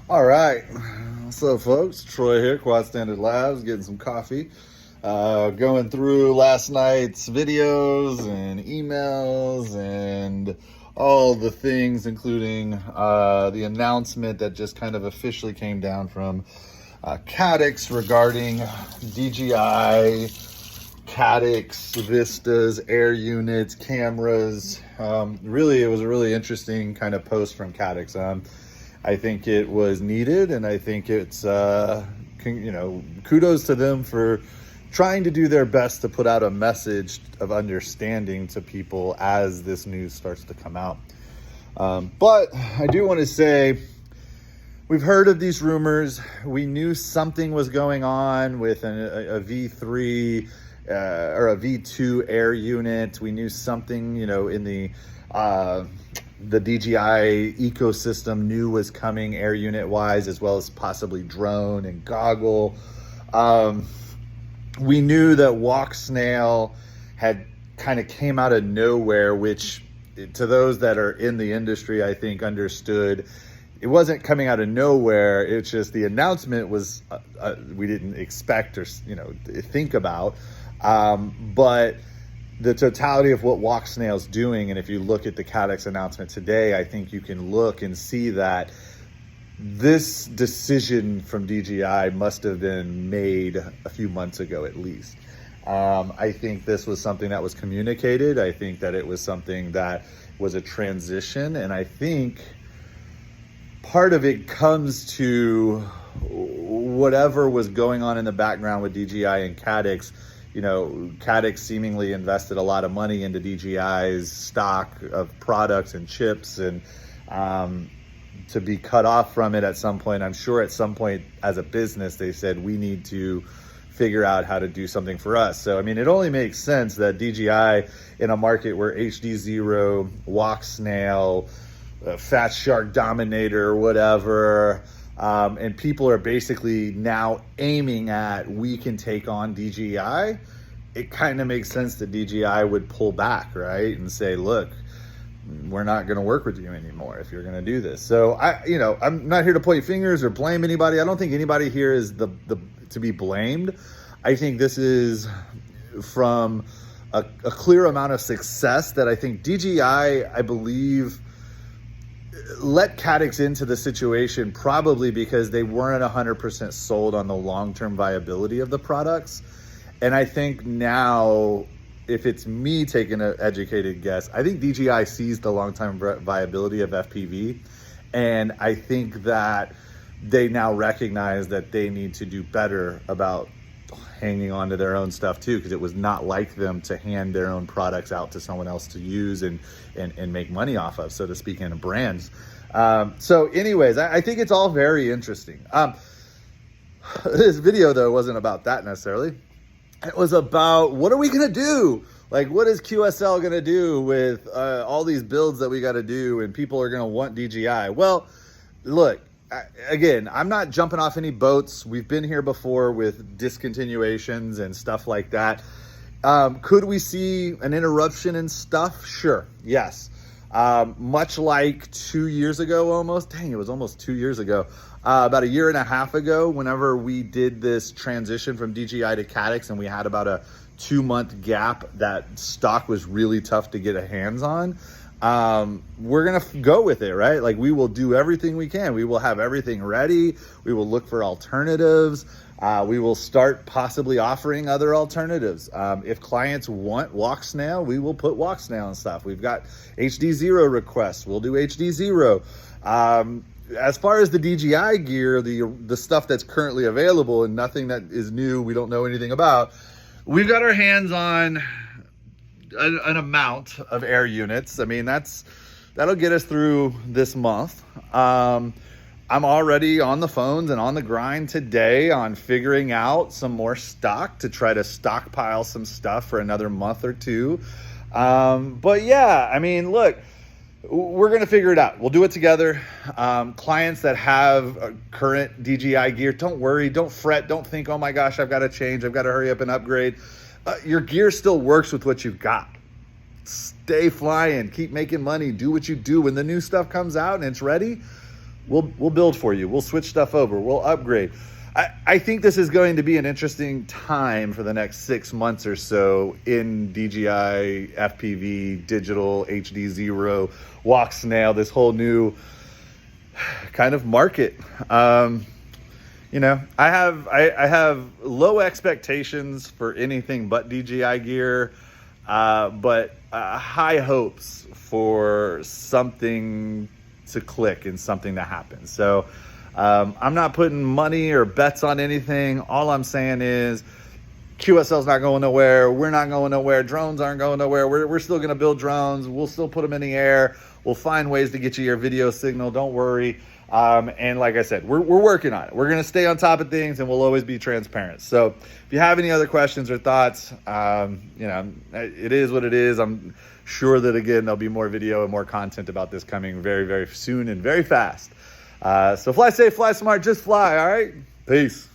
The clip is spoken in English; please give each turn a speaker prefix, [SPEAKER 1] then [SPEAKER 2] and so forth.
[SPEAKER 1] All right, so folks, Troy here, Quad Standard Labs, getting some coffee. Going through last night's videos and emails and all the things, including the announcement that just kind of officially came down from Caddx regarding DJI, Caddx, Vistas, air units, cameras. Really, it was a really interesting kind of post from Caddx. I think it was needed, and I think it's, kudos to them for trying to do their best to put out a message of understanding to people as this news starts to come out. But I do want to say, we've heard of these rumors. We knew something was going on with a V3 or a V2 air unit. We knew something, in the DJI ecosystem knew was coming air unit wise, as well as possibly drone and goggle. We knew that Walk Snail had kind of came out of nowhere, which to those that are in the industry, I think understood it wasn't coming out of nowhere. It's just the announcement was, we didn't expect or, think about. But the totality of what Walk Snail's doing, and if you look at the Caddx announcement today, I think you can look and see that this decision from DJI must have been made a few months ago at least. I think this was something that was communicated. I think that it was something that was a transition, and I think part of it comes to whatever was going on in the background with DJI and Caddx. Caddx seemingly invested a lot of money into DJI's stock of products and chips, and to be cut off from it at some point, I'm sure at some point as a business, they said, we need to figure out how to do something for us. So, it only makes sense that DJI in a market where HD Zero, Walk Snail, Fat Shark Dominator, whatever, and people are basically now aiming at, we can take on DJI. It kind of makes sense that DJI would pull back, right? And say, look, we're not going to work with you anymore if you're going to do this. So I'm not here to point fingers or blame anybody. I don't think anybody here is the to be blamed. I think this is from a clear amount of success that I think DJI, I believe, let Caddx into the situation probably because they weren't 100% sold on the long-term viability of the products. And I think now, if it's me taking an educated guess, I think DJI sees the long-term viability of FPV. And I think that they now recognize that they need to do better about hanging on to their own stuff too, because it was not like them to hand their own products out to someone else to use and make money off of, so to speak, in brands. So anyways, I think it's all very interesting. This video though wasn't about that necessarily. It was about, what are we gonna do? Like, what is QSL gonna do with all these builds that we gotta do, and people are gonna want DJI? Well, look, again, I'm not jumping off any boats. We've been here before with discontinuations and stuff like that. Could we see an interruption in stuff? Sure, yes. Much like 2 years ago almost, dang, it was almost 2 years ago, about a year and a half ago, whenever we did this transition from DJI to Caddx, and we had about a 2-month gap that stock was really tough to get a hands on. We're going to go with it, right? Like, we will do everything we can. We will have everything ready. We will look for alternatives. We will start possibly offering other alternatives. If clients want Walk Snail, we will put Walk Snail and stuff. We've got HD Zero requests. We'll do HD Zero. As far as the DJI gear, the stuff that's currently available and nothing that is new, we don't know anything about, we've got our hands on an amount of air units. That'll get us through this month. I'm already on the phones and on the grind today on figuring out some more stock to try to stockpile some stuff for another month or two. But yeah, look, we're going to figure it out. We'll do it together. Clients that have current DJI gear, don't worry, don't fret, don't think, oh my gosh, I've got to change, I've got to hurry up and upgrade. Your gear still works with what you've got. Stay flying, keep making money, do what you do. When the new stuff comes out and it's ready, we'll build for you. We'll switch stuff over. We'll upgrade. I think this is going to be an interesting time for the next 6 months or so in DJI FPV, digital, HD Zero, walk snail, this whole new kind of market. You know, I have low expectations for anything but DJI gear, but high hopes for something to click and something to happen. So I'm not putting money or bets on anything. All I'm saying is QSL's not going nowhere. We're not going nowhere. Drones aren't going nowhere. We're still going to build drones. We'll still put them in the air. We'll find ways to get you your video signal. Don't worry. And like I said, we're working on it. We're going to stay on top of things, and we'll always be transparent. So if you have any other questions or thoughts, you know, it is what it is. I'm sure that, again, there'll be more video and more content about this coming very, very soon and very fast. So fly safe, fly smart, just fly. All right. Peace.